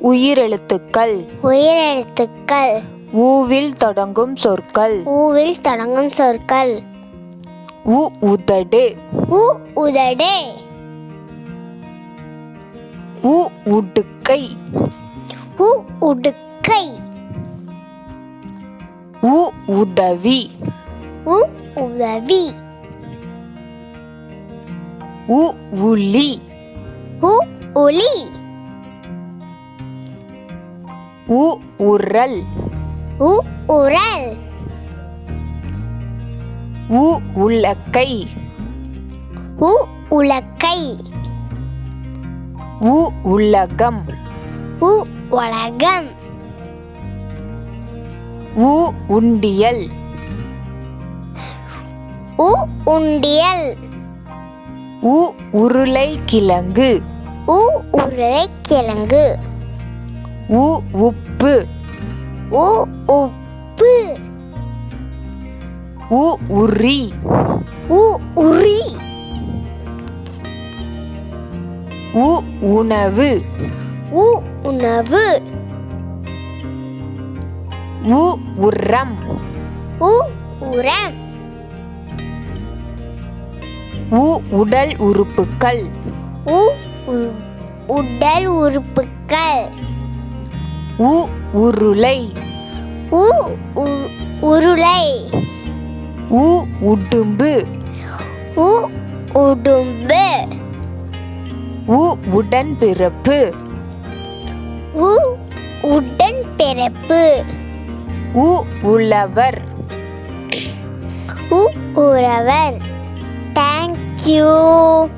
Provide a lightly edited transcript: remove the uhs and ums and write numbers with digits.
உயிரெழுத்துக்கள். உயிரெழுத்துக்கள். ஊவில் தொடங்கும் சொற்கள். ஊவில் தொடங்கும் சொற்கள். உதடு. உதடு. உடுக்கை. உடுக்கை. உதவி. உதவி. உளி. உளி. உரல். உரல். உலக்கை. உலக்கை. உலகம். உலகம். உண்டியல். உண்டியல். உருளைக்கிழங்கு. உருளைக்கிழங்கு. உப்பு. உப்பு. உரி. உரி. உணவு. உணவு. உரம். உரம். உடல் உறுப்புக்கள். உடல் உறுப்புக்கள். உருளை. உருளை. உடும்பு. உடும்பு. உடன்பிறப்பு. உடன்பிறப்பு. உழவர். உழவர். Thank you.